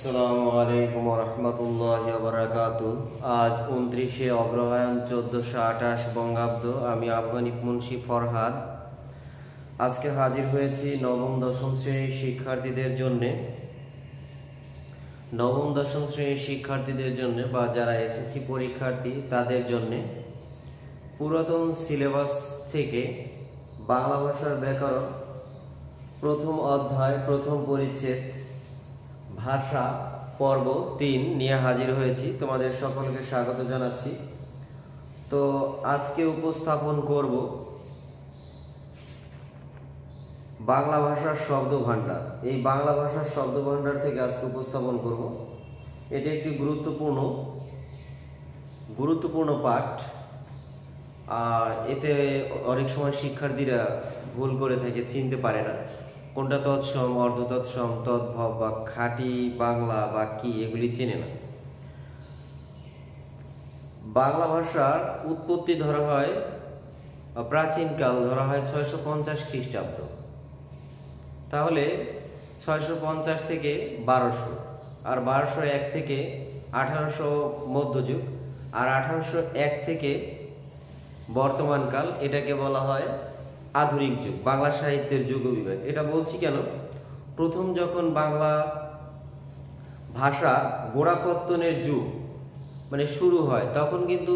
আসসালামু আলাইকুম রহমতুল্লাহ বারাকাতুহু। আজ 29শে অগ্রহায়ণ 1428 বঙ্গাব্দ। আমি আফগানিক মুন্সি ফরহাদ আজকে হাজির হয়েছি নবম দশম শ্রেণীর শিক্ষার্থীদের জন্য বা যারা এসএসসি পরীক্ষার্থী তাদের জন্য পুরাতন সিলেবাস থেকে বাংলা ভাষার ব্যাকরণ প্রথম অধ্যায় প্রথম পরিচ্ছেদ ভাষা পর্ব 3 নিয়ে হাজির হয়েছি। তোমাদের সকলকে স্বাগত জানাচ্ছি। তো আজকে উপস্থাপন করব বাংলা ভাষার শব্দ ভাণ্ডার। এই বাংলা ভাষার শব্দ ভাণ্ডার থেকে আজকে উপস্থাপন করব। এটি একটি গুরুত্বপূর্ণ পাঠ। আর এতে অনেক সময় শিক্ষার্থীরা ভুল করে থাকে, চিনতে পারে না কোনটা তৎসম, অর্ধতৎসম, তদ্ভব বা খাঁটি বাংলা বা কি, এগুলি চেনে না। বাংলা ভাষার উৎপত্তি ধরা হয় প্রাচীনকাল, ধরা হয় 650 খ্রিস্টাব্দ। তাহলে 650 থেকে 1200, আর 1201 থেকে 1800 মধ্যযুগ, আর 1801 থেকে বর্তমানকাল, এটাকে বলা হয় আধুনিক যুগ, বাংলা সাহিত্যের যুগ বিভাগ। এটা বলছি কেন, প্রথম যখন বাংলা ভাষা গোড়াপত্তনের যুগ মানে শুরু হয়, তখন কিন্তু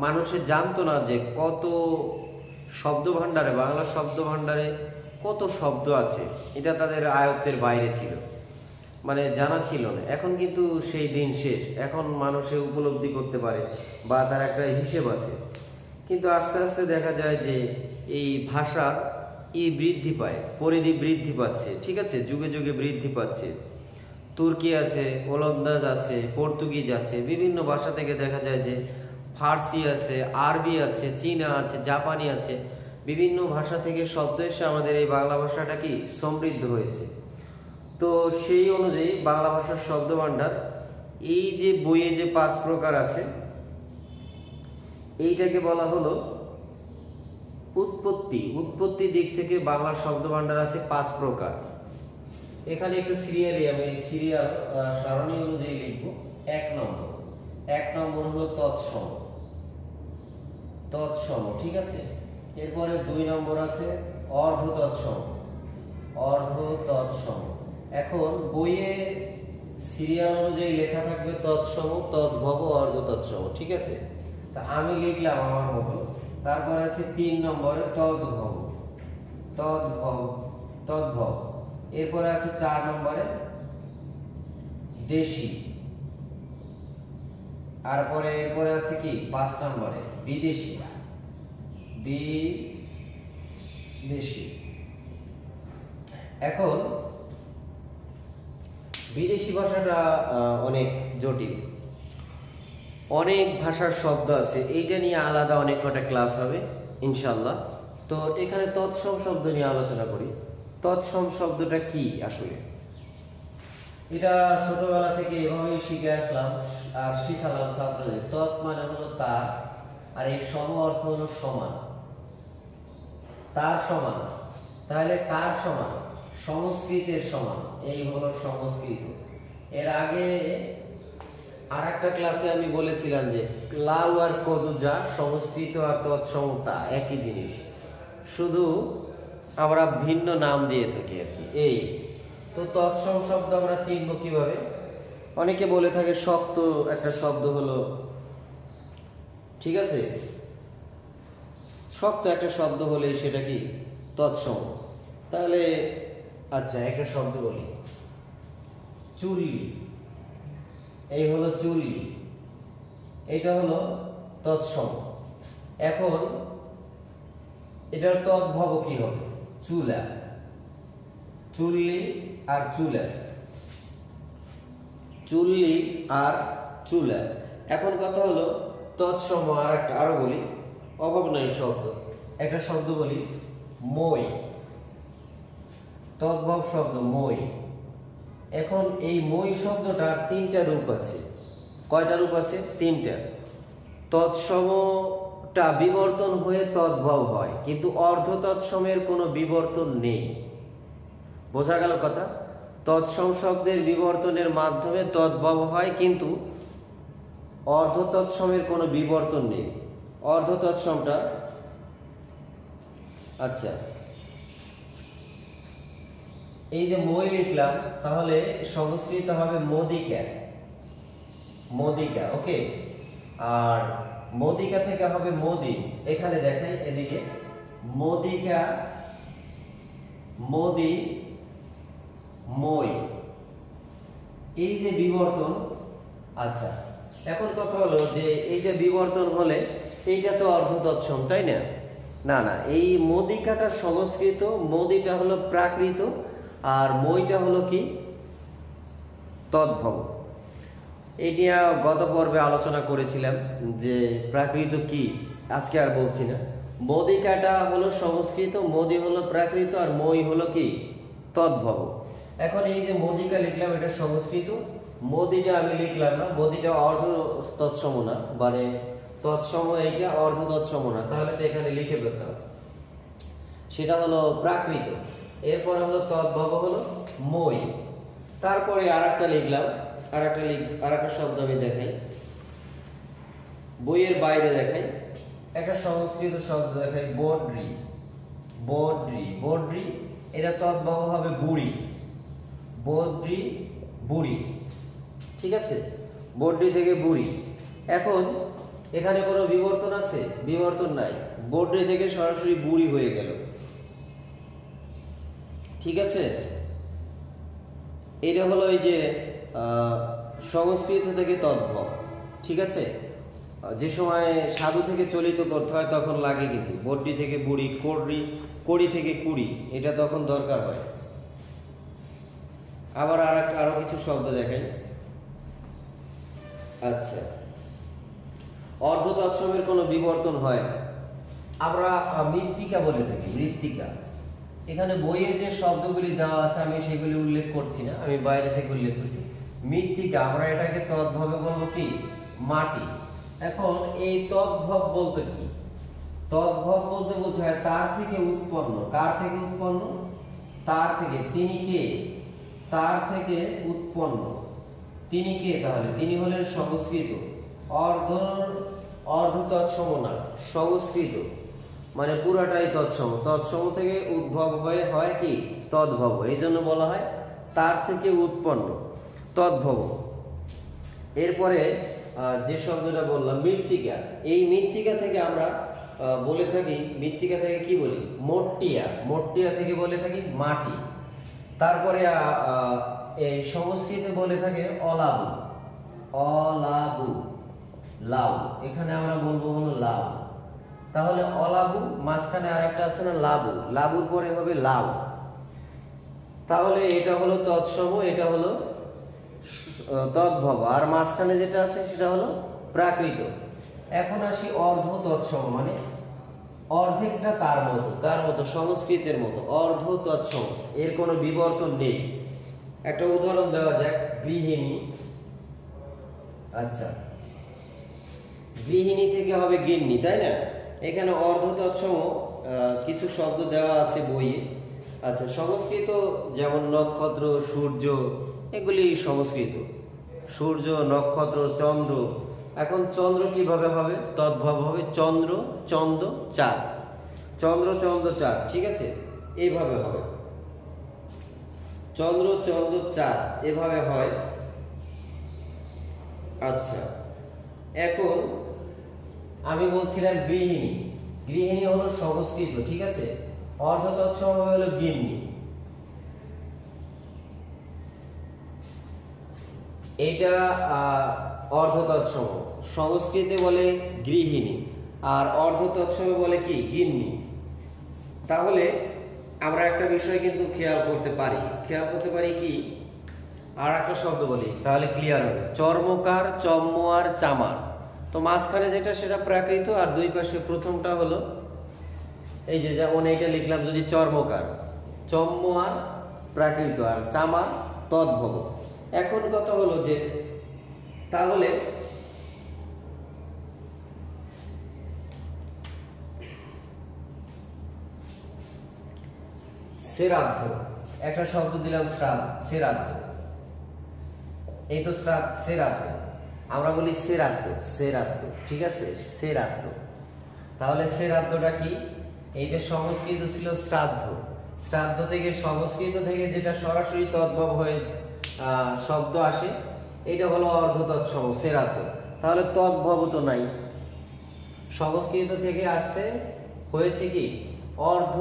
মানুষে জানতো না যে কত শব্দ ভাণ্ডারে, বাংলা শব্দ ভাণ্ডারে কত শব্দ আছে। এটা তাদের আয়ত্তের বাইরে ছিল, মানে জানা ছিল না। এখন কিন্তু সেই দিন শেষ, এখন মানুষে উপলব্ধি করতে পারে বা তার একটা হিসেব আছে। কিন্তু আস্তে আস্তে দেখা যায় যে এই ভাষার বৃদ্ধি পায়, পরিধি বৃদ্ধি পাচ্ছে, ঠিক আছে, যুগে যুগে বৃদ্ধি পাচ্ছে। তুর্কি আছে, ওলন্দাজ আছে, পর্তুগিজ আছে, বিভিন্ন ভাষা থেকে দেখা যায় যে ফার্সি আছে, আরবি আছে, চীনা আছে, জাপানি আছে, বিভিন্ন ভাষা থেকে শব্দ এসে আমাদের এই বাংলা ভাষাটা কি সমৃদ্ধ হয়েছে। তো সেই অনুযায়ী বাংলা ভাষার শব্দ ভাণ্ডার, এই যে বইয়ে যে 5 প্রকার আছে, এইটাকে বলা হলো উৎপত্তি দিক থেকে বাংলা শব্দ ভাণ্ডার আছে 5 প্রকার। এখানে একটু আমি সিরিয়াল সারণী অনুযায়ী লিখবো। 1 নম্বর হলো তৎসম, ঠিক আছে। এরপরে 2 নম্বর আছে অর্ধ তৎসম। এখন বইয়ে সিরিয়াল অনুযায়ী লেখা থাকবে তৎসম, তদ্ভব, অর্ধ তৎসম, ঠিক আছে। তা আমি লিখলাম আমার মতো। তারপর আছে 3 নম্বরে তদ্ভব। এরপরে আছে 4 নম্বরে দেশি। এরপরে আছে কি 5 নম্বরে বিদেশি। এখন বিদেশি ভাষাটা অনেক জটিল, অনেক ভাষার শব্দ আছে। এইটা নিয়ে আলাদা অনেক কটা ক্লাস হবে ইনশাল্লাহ। তো এখানে তৎসম শব্দ নিয়ে আলোচনা করি। তৎসম শব্দটা কি আসলে? এটা ছোটবেলা থেকে এভাবেই শিখে আসলাম আর শিখালাম ছাত্রদের। তৎ মানে হলো তার, আর এই সম অর্থ হলো সমান, তার সমান। তাহলে কার সমান? সংস্কৃতের সমান। এই হলো সংস্কৃত। এর আগে আর একটা ক্লাসে আমি বলেছিলাম যে লাউ আর কদুজা, সংস্কৃত আর তৎসমতা একই জিনিস, শুধু আমরা ভিন্ন নাম দিয়ে থাকি আর কি। এই তো তৎসম শব্দ আমরা চিনব কিভাবে? অনেকে বলে থাকে শক্ত একটা শব্দ হলো, ঠিক আছে, শক্ত একটা শব্দ হলে সেটা কি তৎসম। তাহলে আচ্ছা, একটা শব্দ বলি, চুল্লি। এই হলো চুল্লি, এটা হলো তৎসম। এখন এটার তদ্ভব কি হবে? চুলা। চুল্লি আর চুলা। এখন কথা হলো তৎসম আরো বলি, অভাব নাই শব্দ। একটা শব্দ বলি মই, তদ্ভব শব্দ মই। এখন এই মই শব্দটার 3টা রূপ আছে। কয়টা রূপ আছে? 3টা। তৎসমটা বিবর্তন হয়ে তদ্ভব হয়, কিন্তু অর্ধ তৎসমের কোনো বিবর্তন নেই। বোঝা গেল কথা? তৎসম শব্দের বিবর্তনের মাধ্যমে তদ্ভব হয়, কিন্তু অর্ধ তৎসমের কোনো বিবর্তন নেই। অর্ধ তৎসমটা, আচ্ছা এই যে মই লিখলাম, তাহলে সংস্কৃত হবে মোদিকা, মোদিকা, ওকে। আর মোদিকা থেকে হবে মোদি, এখানে দেখাই এদিকে, মোদিকা, মোদি, মই, এই যে বিবর্তন। আচ্ছা এখন কথা হলো যে এই যে বিবর্তন হলে এইটা তো অর্ধ তৎসম, তাই না? না না, এই মোদিকাটা সংস্কৃত, মোদিটা হলো প্রাকৃত, আর মইটা হলো কি তদ্ভব। এটা গত পর্বে আলোচনা করেছিলাম যে প্রাকৃত কি, আজকে আর বলছি না। মোদিকাটা হলো সংস্কৃত, মোদি হলো প্রাকৃত, আর মই হলো কি তদ্ভব। এখন এই যে মোদিকা লিখলাম এটা সংস্কৃত, মোদিটা আমি লিখলাম না, মোদিটা অর্ধ তৎসম না, মানে তৎসম এইটা অর্ধ তৎসম না, তাহলে তো এখানে লিখে ফেলতাম, সেটা হলো প্রাকৃত। এরপরে হলো তদ্ভব হলো মই। তারপরে আরেকটা লিখলাম, আরেকটা শব্দ আমি দেখাই, বইয়ের বাইরে দেখাই, একটা সংস্কৃত শব্দ দেখাই, বড্রি, বড্রি, বড্রি, এটা তদ্ভব হবে বুড়ি, বড্রি, বুড়ি, ঠিক আছে, বড্রি থেকে বুড়ি। এখন এখানে কোনো বিবর্তন আছে? বিবর্তন নাই, বড্রি থেকে সরাসরি বুড়ি হয়ে গেল, ঠিক আছে। এটা হলো এই যে সংস্কৃত থেকে তদ্ভব, ঠিক আছে। যে সময় সাধু থেকে চলিত করতে হয় তখন লাগে, কিন্তু বড্ডি থেকে বুড়ি, কড়ি থেকে কুড়ি, এটা তখন দরকার হয়। আবার আরো কিছু শব্দ দেখাই। আচ্ছা, অর্ধ তৎসমের কোনো বিবর্তন হয় না, আমরা মৃত্তিকা বলে থাকি, মৃত্তিকা। এখানে বইয়ে যে শব্দগুলি দেওয়া আছে আমি সেগুলি উল্লেখ করছি না, আমি বাইরে থেকে উল্লেখ করছি। মৃত্তিকা, আমরা এটাকে তদ্ভবে বলবো কি মাটি। এখন এই তদ্ভব বলতে কি? তদ্ভব বলতে বোঝায় তার থেকে উৎপন্ন। কার থেকে উৎপন্ন? তার থেকে। তিনি কে? তার থেকে উৎপন্ন। তিনি কে? তাহলে তিনি হলেন সংস্কৃত। অর্ধ তৎসম না, সংস্কৃত মানে পুরাটাই তৎসম। তৎসম থেকে উদ্ভব হয়ে হয় কি তদ্ভব, এই জন্য বলা হয় তার থেকে উৎপন্ন, তদ্ভব। এরপরে যে শব্দটা বললাম মৃত্তিকা, এই মৃত্তিকা থেকে আমরা বলে থাকি, মৃত্তিকা থেকে কি বলি? মট্টিয়া, মট্টিয়া থেকে বলে থাকি মাটি। তারপরে এই সংস্কৃতে বলে থাকে অলাবু, অলাবু, লাউ, এখানে আমরা বলবো হলো লাউ। তাহলে অলাবু, মাঝখানে আরেকটা আছে না লাবু, লাবুর পরে হবে লাউ। তাহলে এটা হলো তৎসম, এটা হলো তদ্ভব, আর মাঝখানে যেটা আছে সেটা হলো প্রাকৃত। এখন আসি অর্ধ তৎসম, মানে অর্ধেকটা তার মতো, কার মতো? সংস্কৃতের মতো, অর্ধ তৎসম, এর কোনো বিবর্তন নেই। একটা উদাহরণ দেওয়া যাক, গৃহিণী। আচ্ছা, গৃহিণী থেকে হবে গিন্নি, তাই না? এখানে অর্ধ তৎসম কিছু শব্দ দেওয়া আছে বইয়ে। আচ্ছা, সংস্কৃত যেমন নক্ষত্র, সূর্য, এগুলি সংস্কৃত। সূর্য, নক্ষত্র, চন্দ্র। এখন চন্দ্র কিভাবে হবে? তদ্ভব হবে চন্দ্র, চন্দ্র, চাঁদ, চন্দ্র, চন্দ্র, চাঁদ, ঠিক আছে, এইভাবে হবে। চন্দ্র, চন্দ্র, চাঁদ, এভাবে হয়। আচ্ছা, এখন আমি বলছিলাম গৃহিণী। গৃহিণী হলো সংস্কৃত, ঠিক আছে। অর্ধ তৎসম হলো গিন্নি। এটা অর্ধ তৎসম, সংস্কৃতে বলে গৃহিণী, আর অর্ধ তৎসমে বলে কি গিন্নি। তাহলে আমরা একটা বিষয় কিন্তু খেয়াল করতে পারি কি, আর একটা শব্দ বলি তাহলে ক্লিয়ার হবে। চর্মকার, চম্মোয়ার, চামার। তো মাঝখানে যেটা সেটা প্রাকৃত, আর দুই পাশে প্রথমটা হলো এই যে যেমন এইটা লিখলাম, যদি চর্মকার, চম্মোয়ার প্রাকৃত, আর চামার তদ্ভব। এখন কথা হলো যে তাহলে শ্রাদ্ধ, একটা শব্দ দিলাম শ্রাদ্ধ, এই তো শ্রাদ্ধ, আমরা বলি শ্রাদ্ধ, ঠিক আছে, শ্রাদ্ধ। তাহলে শ্রাদ্ধটা কি? এইটা সংস্কৃত ছিল শ্রাদ্ধ, শ্রাদ্ধ থেকে সংস্কৃত থেকে যেটা সরাসরি তদ্ভব হয়ে শব্দ আসে, এটা হলো অর্ধ তৎসম শ্রাদ্ধ। তাহলে তদ্ভব তো নাই, সংস্কৃত থেকে আসছে, হয়েছে কি অর্ধ,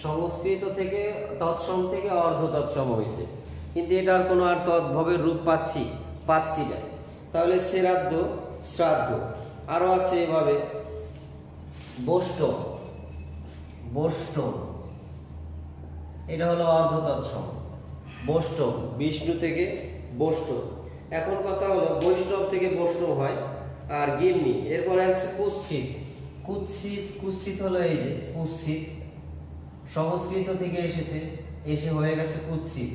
সংস্কৃত থেকে তৎসম থেকে অর্ধ তৎসম হয়েছে, কিন্তু এটার কোনো আর তদ্ভবের রূপ পাচ্ছি না। তাহলে শ্রাদ্ধ। আরো আছে এভাবে বৈষ্ণব, এটা হলো অর্ধ তৎসম, বৈষ্ণব, বিষ্ণু থেকে বৈষ্ণব। এখন কথা হলো বৈষ্ণব থেকে বৈষ্ণব হয় আর গিন্নি। এরপরে আছে কুৎসিত হলো এই যে কুৎসিত, সংস্কৃত থেকে এসে হয়ে গেছে কুৎসিত।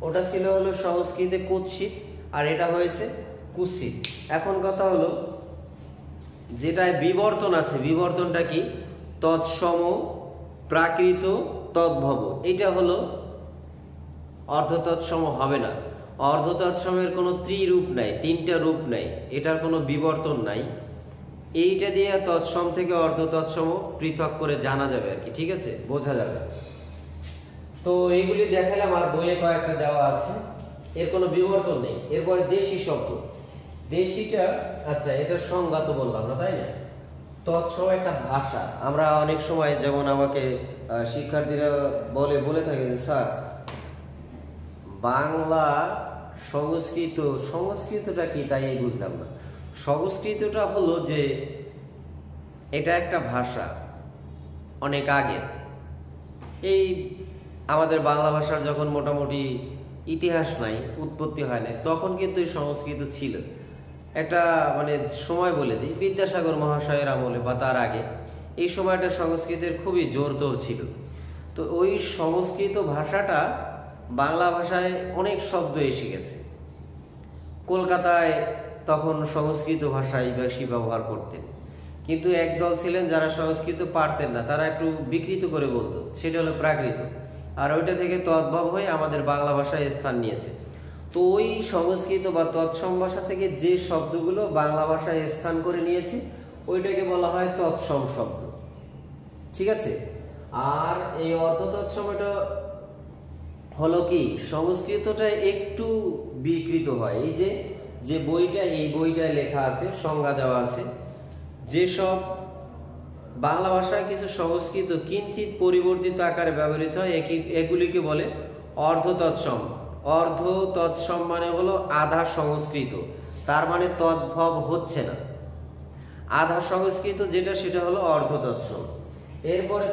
ওটা ছিল হলো সংস্কৃতে কুৎসিত আর এটা হয়েছে কুৎসিত। এখন কথা হলো যেটায় বিবর্তন আছে, বিবর্তনটা কি? তৎসম, প্রাকৃত, তদ্ভব। এটা হলো অর্ধ তৎসম হবে না। অর্ধ তৎসমের কোনো ত্রিরূপ নাই, তিনটা রূপ নাই, এটার কোনো বিবর্তন নাই। এইটা দিয়ে তৎসম থেকে অর্ধ তৎসম পৃথক করে জানা যাবে আর কি, ঠিক আছে, বোঝা যাবে। তো এইগুলি দেখালাম, আর বইয়ে কয়েকটা দেওয়া আছে, এর কোনো বিবর্তন নেই। এরপরে দেশি শব্দ, দেশিটা আচ্ছা, এটা সংজ্ঞা তো বললাম না, তাই না? তৎসম একটা ভাষা। আমরা অনেক সময় যেমন আমাকে শিক্ষার্থীরা বলে থাকে যে স্যার বাংলা সংস্কৃতটা কি, তাই বুঝলাম না। সংস্কৃতটা হলো যে এটা একটা ভাষা, অনেক আগের। এই আমাদের বাংলা ভাষার যখন মোটামুটি ইতিহাস নাই, উৎপত্তি হয় নাই, তখন কিন্তু এই সংস্কৃত ছিল। একটা মানে সময় বলে দিই, বিদ্যাসাগর মহাশয়ের আমলে বা তার আগে এই সময়টা সংস্কৃতের খুবই জোরতোর ছিল। তো ওই সংস্কৃত ভাষাটা বাংলা ভাষায় অনেক শব্দ এসে গেছে। কলকাতায় তখন সংস্কৃত ভাষাই বেশি ব্যবহার করতেন, কিন্তু একদল ছিলেন যারা সংস্কৃত পারতেন না, তারা একটু বিকৃত করে বলতো, সেটা হলো প্রাকৃত। আর ওইটা থেকে তদ্ভব হয়ে আমাদের বাংলা ভাষায় স্থান নিয়েছে। তো ওই সংস্কৃত বা তৎসম ভাষা থেকে যে শব্দগুলো বাংলা ভাষায় স্থান করে নিয়েছে, ওইটাকে বলা হয় তৎসম শব্দ, ঠিক আছে। আর এই অর্ধ তৎসম এটা হলো কি, সংস্কৃতটা একটু বিকৃত হয়। এই যে বইটা, এই বইটায় লেখা আছে, সংজ্ঞা দেওয়া আছে, যেসব বাংলা ভাষায় কিছু সংস্কৃত কিঞ্চিত পরিবর্তিত আকারে ব্যবহৃত হয়, এগুলিকে বলে অর্ধ তৎসম। অর্ধ তৎসম মানে হলো আধা সংস্কৃত, তার মানে তদ্ভব হচ্ছে না। আধা সংস্কৃত যেটা, সেটা হলো অর্ধ তৎসম। এরপরে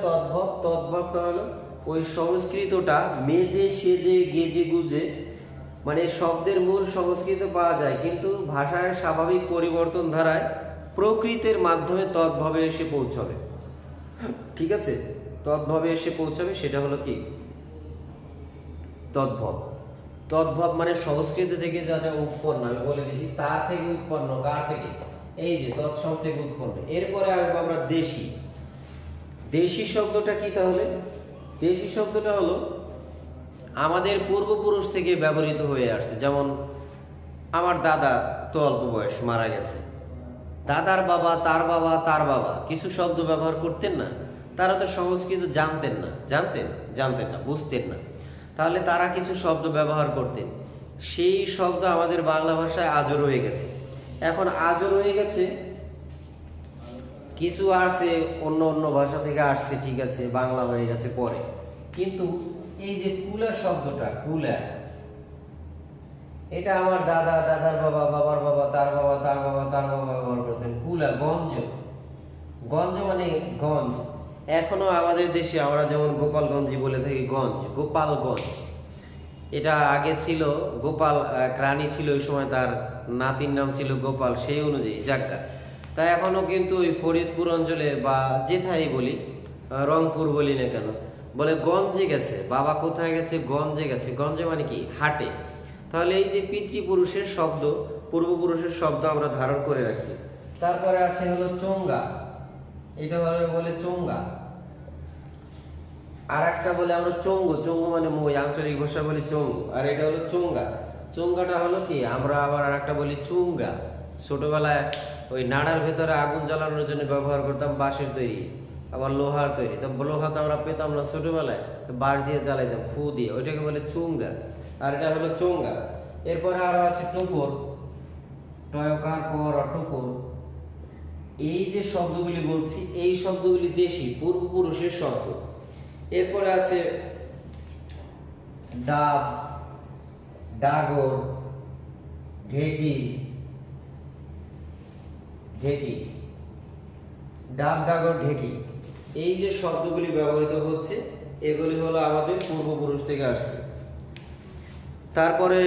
তদ্ভবটা হলো ওই সংস্কৃতটা মেজে সেজে গেজে গুজে, মানে শব্দের মূল সংস্কৃত পাওয়া যায়, কিন্তু ভাষার স্বাভাবিক পরিবর্তন ধারায় প্রকৃতির মাধ্যমে তদ্ভবে এসে পৌঁছবে, ঠিক আছে, তদ্ভবে এসে পৌঁছবে। সেটা হলো কি তদ্ভব মানে সংস্কৃত থেকে যা যা উৎপন্ন, আমি বলে দিচ্ছি, তার থেকে উৎপন্ন, কার থেকে? এই যে তৎসম থেকে উৎপন্ন। এরপরে আসবো আমরা দেশি শব্দটা কি? তাহলে দেশি শব্দটা হলো আমাদের পূর্বপুরুষ থেকে ব্যবহৃত হয়ে আসছে। যেমন আমার দাদা তো অল্প বয়স, মারা গেছে, দাদার বাবা, তার বাবা, তার বাবা কিছু শব্দ ব্যবহার করতেন না, তারা তো সংস্কৃত জানতেন না, বুঝতেন না। তাহলে তারা কিছু শব্দ ব্যবহার করতেন, সেই শব্দ আমাদের বাংলা ভাষায় আজও রয়ে গেছে। এখন আজও রয়ে গেছে, কিছু আসছে অন্য ভাষা থেকে আসছে, ঠিক আছে, বাংলা হয়ে গেছে পরে। কিন্তু এই যে কুলা শব্দটা, কুলা, এটা আমার দাদা, দাদার বাবা, বাবার বাবা, তার বাবা, তার বাবা, তার বাবা ব্যবহার করতেন। কুলা, গঞ্জ মানে গঞ্জ। এখনো আমাদের দেশে আমরা যেমন গোপালগঞ্জ বলে থাকি, গোপালগঞ্জ। এটা আগে ছিল গোপাল, এক রানী ছিল ওই সময়, তার নাতির নাম ছিল গোপাল, সেই অনুযায়ী জায়গা। তাই এখনো কিন্তু ওই ফরিদপুর অঞ্চলে বা যেথায় বলি, রংপুর বলি না কেন, বলে গঞ্জে গেছে, বাবা কোথায় গেছে? গঞ্জে গেছে। গঞ্জে মানে কি? হাটে। তাহলে এই যে পিতৃপুরুষের শব্দ, পূর্বপুরুষের শব্দ আমরা ধারণ করে রাখছি। তারপরে আছে হলো চোঙ্গা, এটা বলে চোঙ্গা। আর একটা বলে আমরা চঙ্গু, চঙ্গু মানে মই, আঞ্চলিক ভাষা বলি চঙ্গু, আর এটা হলো চোঙ্গা। চোঙ্গাটা হলো কি, আমরা আবার আর একটা বলি চুঙ্গা। ছোটবেলায় ওই নাড়ার ভেতরে আগুন জ্বালানোর জন্য ব্যবহার করতাম, বাঁশের তৈরি, আবার লোহার তৈরি। তো লোহা তো আমরা পেতাম না ছোটবেলায়, বাঁশ দিয়ে জ্বালাইতাম ফু দিয়ে, ওইটাকে বলে চুঙ্গা, আর এটা হলো চোঙ্গা। এরপরে আরো আছে টুকুর, টয়কার পর টুকুর। এই যে শব্দগুলি বলছি, এই শব্দগুলি দেশি পূর্বপুরুষের শব্দ। এরপরে আছে ডাব, ডাগর, ঢেকি, ঢেকি, ডাব, ডাগর, ঢেকি। এই যে শব্দগুলি ব্যবহৃত হচ্ছে, এগুলি হলো আমাদের পূর্বপুরুষ থেকে আসছে। তারপরে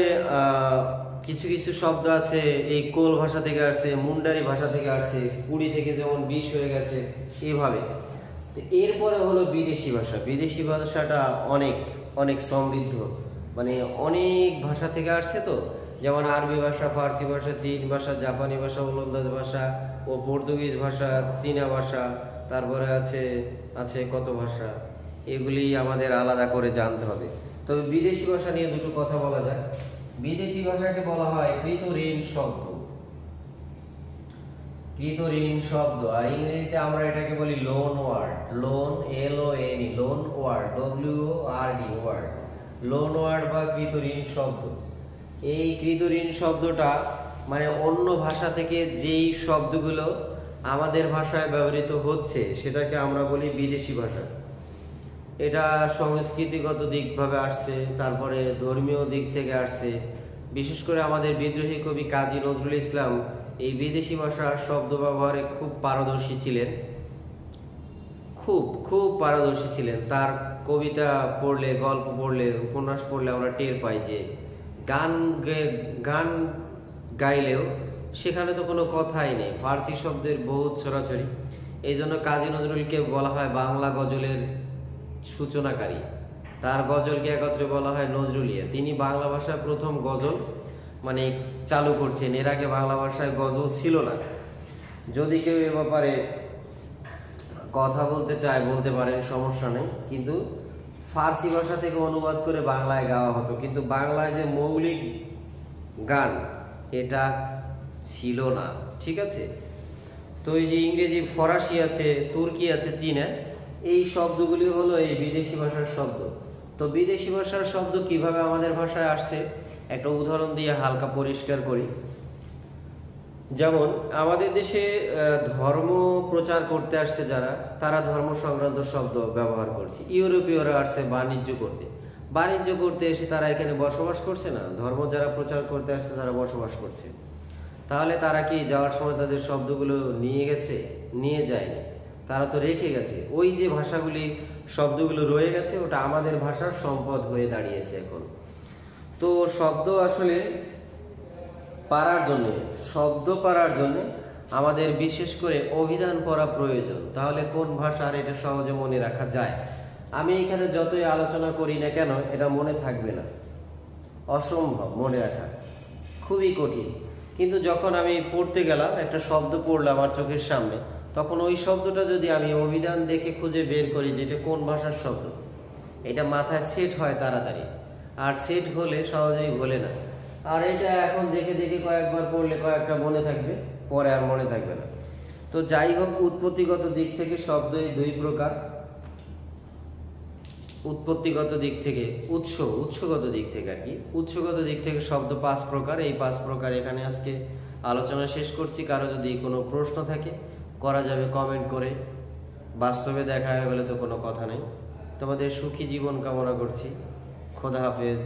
কিছু কিছু শব্দ আছে এই কোল ভাষা থেকে আসছে, মুন্ডারি ভাষা থেকে আসছে, কুড়ি থেকে যেমন 20 হয়ে গেছে, এভাবে। তো এরপরে হলো বিদেশি ভাষা। বিদেশি ভাষাটা অনেক অনেক সমৃদ্ধ, মানে অনেক ভাষা থেকে আসছে। তো যেমন আরবি ভাষা, ফার্সি ভাষা, চীন ভাষা, জাপানি ভাষা, ওলন্দাজ ভাষা ও পর্তুগিজ ভাষা, চীনা ভাষা, তারপরে আছে আছে কত ভাষা, এগুলি আমাদের আলাদা করে জানতে হবে। তবে বিদেশি ভাষা নিয়ে দুটো কথা বলা যায়। বিদেশি ভাষাকে বলা হয় কৃতঋণ শব্দ, কৃতঋণ শব্দ। আর ইংরেজিতে আমরা এটাকে বলি loan word, loan, LON, loan word, WORD word, loan word বা কৃতঋণ শব্দ। এই কৃতঋণ শব্দটা মানে অন্য ভাষা থেকে যেই শব্দগুলো আমাদের ভাষায় ব্যবহৃত হচ্ছে সেটাকে আমরা বলি বিদেশি ভাষা। এটা সংস্কৃতিগত দিকভাবে আসছে, তারপরে ধর্মীয় দিক থেকে আসছে। বিশেষ করে আমাদের বিদ্রোহী কবি কাজী নজরুল ইসলাম এই বিদেশি ভাষার শব্দ ব্যবহারে খুব পারদর্শী ছিলেন, খুব খুব পারদর্শী ছিলেন। তার কবিতা পড়লে, গল্প পড়লে, উপন্যাস পড়লে আমরা টের পাই যে গান গাইলেও সেখানে তো কোনো কথাই নেই, ফার্সি শব্দের বহুত ছড়াছড়ি। এই জন্য কাজী নজরুলকে বলা হয় বাংলা গজলের সূচনাকারী। তার গজলকে একত্রে বলা হয় নজরুলিয়া। তিনি বাংলা ভাষায় প্রথম গজল মানে চালু করছেন, এর আগে বাংলা ভাষায় গজল ছিল না। যদি কেউ এ ব্যাপারে কথা বলতে চায় বলতে পারেন, সমস্যা নেই। কিন্তু ফার্সি ভাষা থেকে অনুবাদ করে বাংলায় গাওয়া হতো, কিন্তু বাংলায় যে মৌলিক গান এটা ছিল না, ঠিক আছে। তো এই যে ইংরেজি, ফরাসি আছে, তুর্কি আছে, চীনা, এই শব্দগুলি হলো এই বিদেশি ভাষার শব্দ। তো বিদেশি ভাষার শব্দ কিভাবে আমাদের ভাষায় আসছে একটা উদাহরণ দিয়ে হালকা পরিষ্কার করি। যেমন আমাদের দেশে ধর্ম প্রচার করতে আসছে যারা, তারা ধর্ম সংক্রান্ত শব্দ ব্যবহার করছে। ইউরোপীয়রা আসছে বাণিজ্য করতে, বাণিজ্য করতে এসে তারা এখানে বসবাস করছে না, ধর্ম যারা প্রচার করতে আসছে তারা বসবাস করছে। তাহলে তারা কি যাওয়ার সময় তাদের শব্দগুলো নিয়ে গেছে? নিয়ে যায়নি, তারা তো রেখে গেছে। ওই যে ভাষাগুলি, শব্দগুলো রয়ে গেছে, ওটা আমাদের ভাষার সম্পদ হয়ে দাঁড়িয়েছে এখন। তো শব্দ আসলে পারার জন্য, শব্দ পারার জন্য আমাদের বিশেষ করে অভিধান পড়া প্রয়োজন। তাহলে কোন ভাষার এটা সহজে মনে রাখা যায়। আমি এখানে যতই আলোচনা করি না কেন এটা মনে থাকবে না, অসম্ভব মনে রাখা, খুবই কঠিন। কিন্তু যখন আমি পড়তে গেলাম, একটা শব্দ পড়লাম আমার চোখের সামনে, তখন ওই শব্দটা যদি আমি অভিধান দেখে খুঁজে বের করি যে এটা কোন ভাষার শব্দ, এটা মাথায় সেট হয় তাড়াতাড়ি, আর সেট হলে সহজেই ভোলে না। আর এটা এখন দেখে দেখে কয়েকবার পড়লে কয়েকটা মনে থাকবে, পরে আর মনে থাকবে না। তো যাই হোক, উৎপত্তিগত দিক থেকে শব্দ এই দুই প্রকার। উৎপত্তিগত দিক থেকে, উৎসগত দিক থেকে আর কি, উৎসগত দিক থেকে শব্দ 5 প্রকার। এই 5 প্রকার এখানে আজকে আলোচনা শেষ করছি। কারো যদি কোনো প্রশ্ন থাকে করা যাবে কমেন্ট করে, বাস্তবে দেখা হয়ে গেলে তো কোনো কথা নেই। তোমাদের সুখী জীবন কামনা করছি। খোদা হাফেজ।